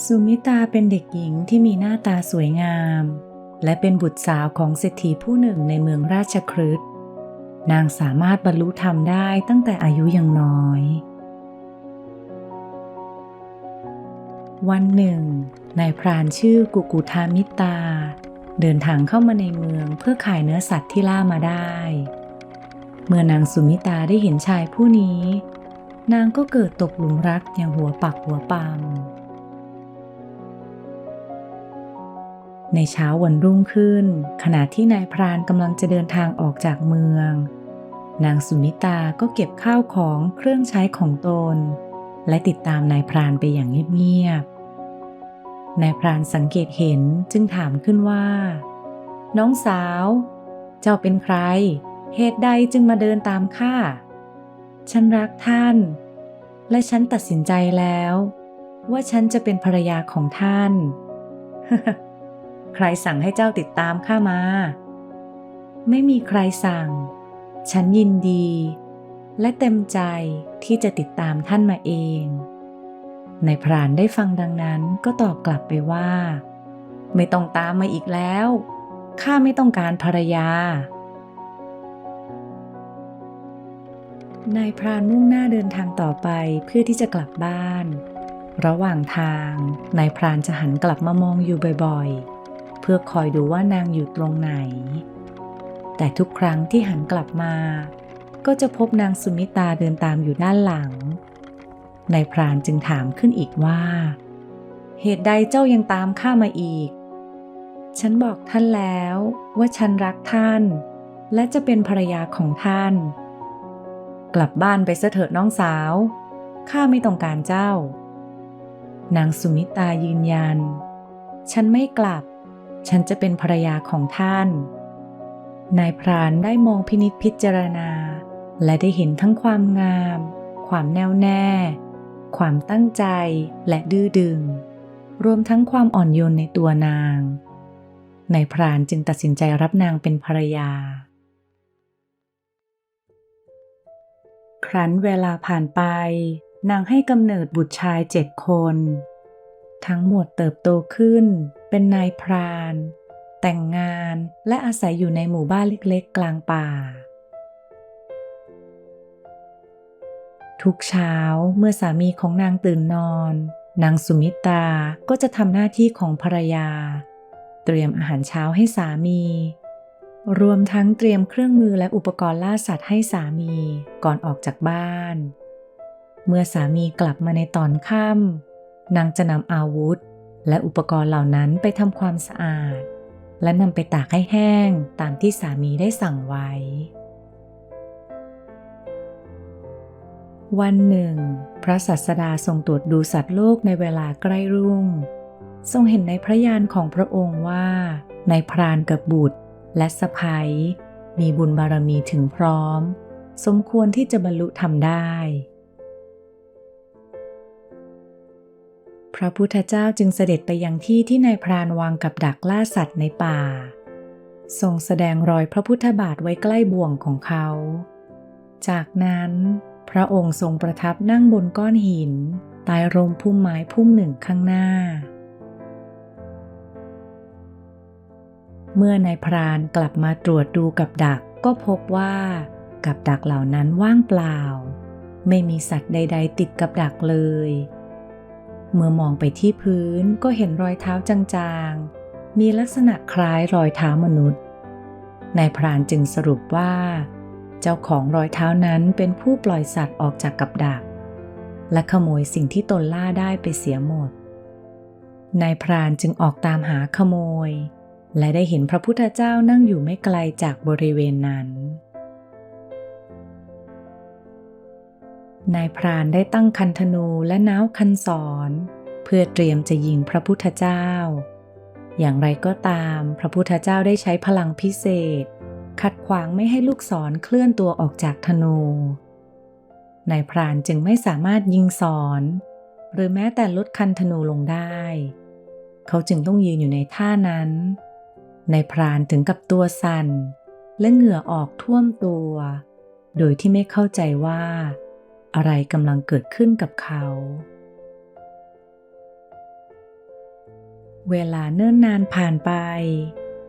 สุมิตาเป็นเด็กหญิงที่มีหน้าตาสวยงามและเป็นบุตรสาวของเศรษฐีผู้หนึ่งในเมืองราชคฤห์นางสามารถบรรลุธรรมได้ตั้งแต่อายุยังน้อยวันหนึ่งนายพรานชื่อกุกุทามิตาเดินทางเข้ามาในเมืองเพื่อขายเนื้อสัตว์ที่ล่ามาได้เมื่อนางสุมิตาได้เห็นชายผู้นี้นางก็เกิดตกหลุมรักอย่างหัวปักหัวปำในเช้าวันรุ่งขึ้นขณะที่นายพรานกำลังจะเดินทางออกจากเมืองนางสุมิตาก็เก็บข้าวของเครื่องใช้ของตนและติดตามนายพรานไปอย่างเงียบๆนายพรานสังเกตเห็นจึงถามขึ้นว่าน้องสาวเจ้าเป็นใครเหตุใดจึงมาเดินตามข้าฉันรักท่านและฉันตัดสินใจแล้วว่าฉันจะเป็นภรรยาของท่าน ใครสั่งให้เจ้าติดตามข้ามาไม่มีใครสั่งฉันยินดีและเต็มใจที่จะติดตามท่านมาเองนายพรานได้ฟังดังนั้นก็ตอบกลับไปว่าไม่ต้องตามมาอีกแล้วข้าไม่ต้องการภรรยานายพรานมุ่งหน้าเดินทางต่อไปเพื่อที่จะกลับบ้านระหว่างทางนายพรานจะหันกลับมามองอยู่บ่อยๆเพื่อคอยดูว่านางอยู่ตรงไหนแต่ทุกครั้งที่หันกลับมาก็จะพบนางสุมิตาเดินตามอยู่ด้านหลังนายพรานจึงถามขึ้นอีกว่าเหตุใดเจ้ายังตามข้ามาอีกฉันบอกท่านแล้วว่าฉันรักท่านและจะเป็นภรรยาของท่านกลับบ้านไปซะเถิดน้องสาวข้าไม่ต้องการเจ้านางสุมิตายืนยันฉันไม่กลับฉันจะเป็นภรรยาของท่านนายพรานได้มองพินิจพิจารณาและได้เห็นทั้งความงามความแน่วแน่ความตั้งใจและดื้อดึงรวมทั้งความอ่อนโยนในตัวนางนายพรานจึงตัดสินใจรับนางเป็นภรรยาครั้นเวลาผ่านไปนางให้กำเนิดบุตรชาย7 คนทั้งหมดเติบโตขึ้นเป็นนายพรานแต่งงานและอาศัยอยู่ในหมู่บ้านเล็กๆกลางป่าทุกเช้าเมื่อสามีของนางตื่นนอนนางสุมิตาก็จะทำหน้าที่ของภรรยาเตรียมอาหารเช้าให้สามีรวมทั้งเตรียมเครื่องมือและอุปกรณ์ล่าสัตว์ให้สามีก่อนออกจากบ้านเมื่อสามีกลับมาในตอนค่ำนางจะนำอาวุธและอุปกรณ์เหล่านั้นไปทำความสะอาดและนำไปตากให้แห้งตามที่สามีได้สั่งไว้วันหนึ่งพระศาสดาทรงตรวจดูสัตว์โลกในเวลาใกล้รุ่งทรงเห็นในพระญาณของพระองค์ว่านายพรานกับบุตรและสะใภ้มีบุญบารมีถึงพร้อมสมควรที่จะบรรลุธรรมได้พระพุทธเจ้าจึงเสด็จไปยังที่ที่นายพรานวางกับดักล่าสัตว์ในป่าทรงแสดงรอยพระพุทธบาทไว้ใกล้บ่วงของเขาจากนั้นพระองค์ทรงประทับนั่งบนก้อนหินใต้ร่มพุ่มไม้พุ่มหนึ่งข้างหน้าเมื่อนายพรานกลับมาตรวจดูกับดักก็พบว่ากับดักเหล่านั้นว่างเปล่าไม่มีสัตว์ใดๆติดกับดักเลยเมื่อมองไปที่พื้นก็เห็นรอยเท้าจางๆมีลักษณะคล้ายรอยเท้ามนุษย์นายพรานจึงสรุปว่าเจ้าของรอยเท้านั้นเป็นผู้ปล่อยสัตว์ออกจากกับดักและขโมยสิ่งที่ตนล่าได้ไปเสียหมดนายพรานจึงออกตามหาขโมยและได้เห็นพระพุทธเจ้านั่งอยู่ไม่ไกลจากบริเวณนั้นนายพรานได้ตั้งคันธนูและน้าวคันศรเพื่อเตรียมจะยิงพระพุทธเจ้าอย่างไรก็ตามพระพุทธเจ้าได้ใช้พลังพิเศษขัดขวางไม่ให้ลูกศรเคลื่อนตัวออกจากธนูนายพรานจึงไม่สามารถยิงศรหรือแม้แต่ลดคันธนูลงได้เขาจึงต้องยืนอยู่ในท่านั้นนายพรานถึงกับตัวสั่นและเหงื่อออกท่วมตัวโดยที่ไม่เข้าใจว่าอะไรกำลังเกิดขึ้นกับเขา เวลาเนิ่นนานผ่านไป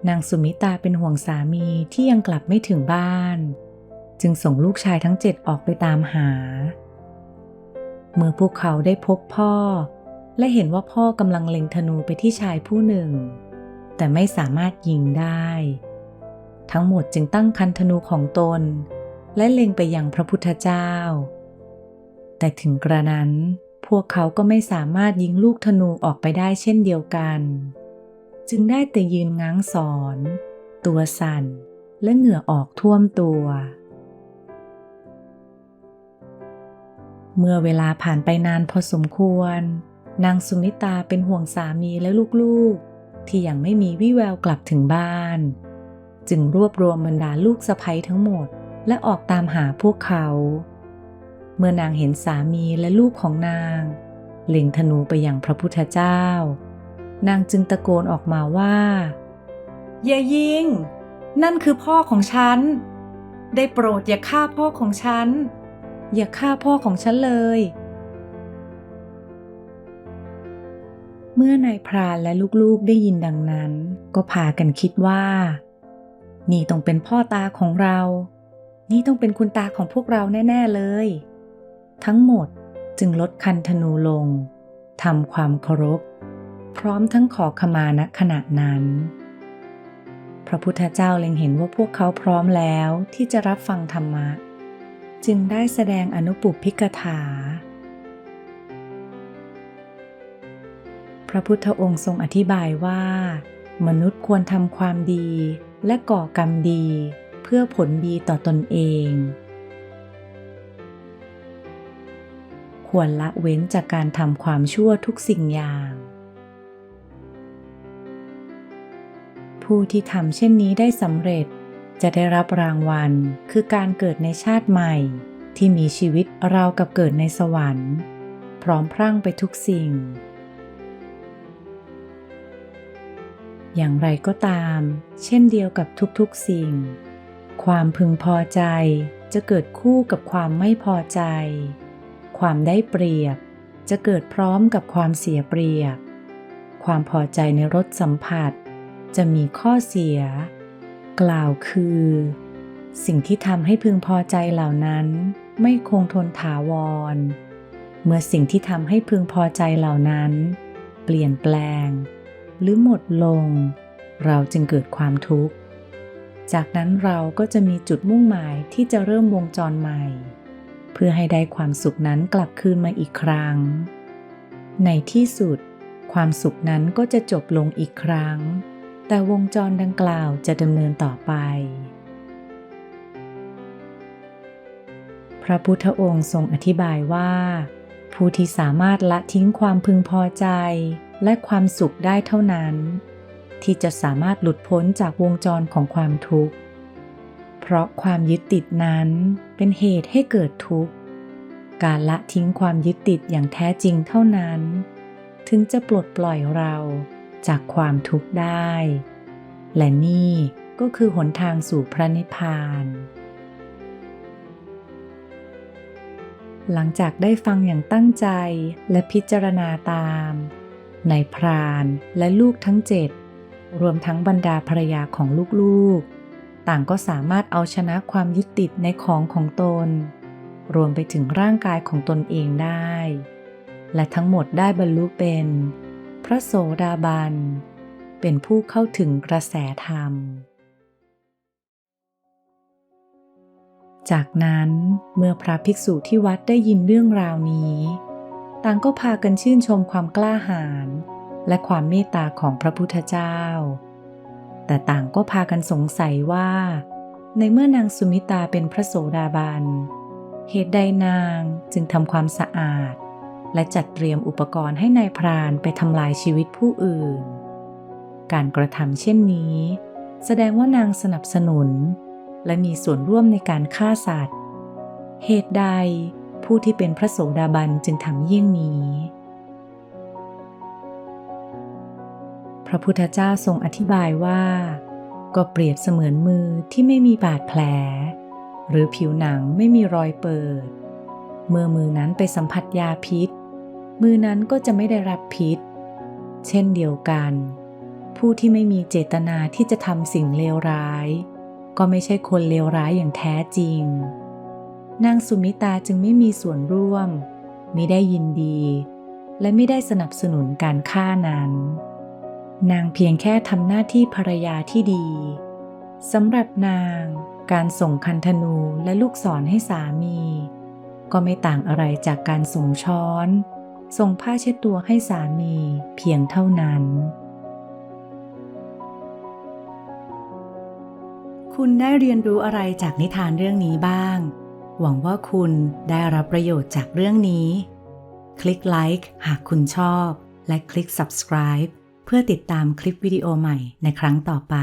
นางสุมิตาเป็นห่วงสามีที่ยังกลับไม่ถึงบ้านจึงส่งลูกชายทั้ง7ออกไปตามหาเมื่อพวกเขาได้พบพ่อและเห็นว่าพ่อกำลังเล็งธนูไปที่ชายผู้หนึ่งแต่ไม่สามารถยิงได้ทั้งหมดจึงตั้งคันธนูของตนและเล็งไปยังพระพุทธเจ้าแต่ถึงกระนั้นพวกเขาก็ไม่สามารถยิงลูกธนูออกไปได้เช่นเดียวกันจึงได้แต่ยืนง้างศรตัวสั่นและเหงื่อออกท่วมตัวเมื่อเวลาผ่านไปนานพอสมควรนางสุมิตาเป็นห่วงสามีและลูกๆที่ยังไม่มีวี่แววกลับถึงบ้านจึงรวบรวมบรรดาลูกสะใภ้ทั้งหมดและออกตามหาพวกเขาเมื่อนางเห็นสามีและลูกของนางเล็งธนูไปยังพระพุทธเจ้านางจึงตะโกนออกมาว่าอย่ายิงนั่นคือพ่อของฉันได้โปรดอย่าฆ่าพ่อของฉันอย่าฆ่าพ่อของฉันเลยเมื่อนายพรานและลูกๆได้ยินดังนั้นก็พากันคิดว่านี่ต้องเป็นพ่อตาของเรานี่ต้องเป็นคุณตาของพวกเราแน่ๆเลยทั้งหมดจึงลดคันธนูลงทำความเคารพพร้อมทั้งขอขมาณขณะนั้นพระพุทธเจ้าเล็งเห็นว่าพวกเขาพร้อมแล้วที่จะรับฟังธรรมะจึงได้แสดงอนุปุพพิกถาพระพุทธองค์ทรงอธิบายว่ามนุษย์ควรทำความดีและก่อกรรมดีเพื่อผลดีต่อตนเองควรละเว้นจากการทำความชั่วทุกสิ่งอย่างผู้ที่ทำเช่นนี้ได้สำเร็จจะได้รับรางวัลคือการเกิดในชาติใหม่ที่มีชีวิตราวกับเกิดในสวรรค์พร้อมพรั่งไปทุกสิ่งอย่างไรก็ตามเช่นเดียวกับทุกๆสิ่งความพึงพอใจจะเกิดคู่กับความไม่พอใจความได้เปรียบจะเกิดพร้อมกับความเสียเปรียบความพอใจในรสสัมผัสจะมีข้อเสียกล่าวคือสิ่งที่ทำให้พึงพอใจเหล่านั้นไม่คงทนถาวรเมื่อสิ่งที่ทำให้พึงพอใจเหล่านั้นเปลี่ยนแปลงหรือหมดลงเราจึงเกิดความทุกข์จากนั้นเราก็จะมีจุดมุ่งหมายที่จะเริ่มวงจรใหม่เพื่อให้ได้ความสุขนั้นกลับคืนมาอีกครั้งในที่สุดความสุขนั้นก็จะจบลงอีกครั้งแต่วงจรดังกล่าวจะดำเนินต่อไปพระพุทธองค์ทรงอธิบายว่าผู้ที่สามารถละทิ้งความพึงพอใจและความสุขได้เท่านั้นที่จะสามารถหลุดพ้นจากวงจรของความทุกข์เพราะความยึดติดนั้นเป็นเหตุให้เกิดทุกข์การละทิ้งความยึดติดอย่างแท้จริงเท่านั้นถึงจะปลดปล่อยเราจากความทุกข์ได้และนี่ก็คือหนทางสู่พระนิพพานหลังจากได้ฟังอย่างตั้งใจและพิจารณาตามนายพรานและลูกทั้ง7รวมทั้งบรรดาภรรยาของลูกๆต่างก็สามารถเอาชนะความยึดติดในของตนรวมไปถึงร่างกายของตนเองได้และทั้งหมดได้บรรลุเป็นพระโสดาบันเป็นผู้เข้าถึงกระแสธรรมจากนั้นเมื่อพระภิกษุที่วัดได้ยินเรื่องราวนี้ต่างก็พากันชื่นชมความกล้าหาญและความเมตตาของพระพุทธเจ้าแต่ต่างก็พากันสงสัยว่าในเมื่อนางสุมิตาเป็นพระโสดาบันเหตุใดนางจึงทำความสะอาดและจัดเตรียมอุปกรณ์ให้นายพรานไปทำลายชีวิตผู้อื่นการกระทำเช่นนี้แสดงว่านางสนับสนุนและมีส่วนร่วมในการฆ่าสัตว์เหตุใดผู้ที่เป็นพระโสดาบันจึงทำเยี่ยงนี้พระพุทธเจ้าทรงอธิบายว่าก็เปรียบเสมือนมือที่ไม่มีบาดแผลหรือผิวหนังไม่มีรอยเปิดเมื่อมือนั้นไปสัมผัสยาพิษมือนั้นก็จะไม่ได้รับพิษ เช่นเดียวกันผู้ที่ไม่มีเจตนาที่จะทำสิ่งเลวร้ายก็ไม่ใช่คนเลวร้ายอย่างแท้จริงนางสุมิตาจึงไม่มีส่วนร่วมมิได้ยินดีและไม่ได้สนับสนุนการฆ่านั้นนางเพียงแค่ทำหน้าที่ภรรยาที่ดีสำหรับนางการส่งคันธนูและลูกศรให้สามีก็ไม่ต่างอะไรจากการส่งช้อนส่งผ้าเช็ดตัวให้สามีเพียงเท่านั้นคุณได้เรียนรู้อะไรจากนิทานเรื่องนี้บ้างหวังว่าคุณได้รับประโยชน์จากเรื่องนี้คลิกไลค์หากคุณชอบและคลิก subscribe เพื่อติดตามคลิปวิดีโอใหม่ในครั้งต่อไป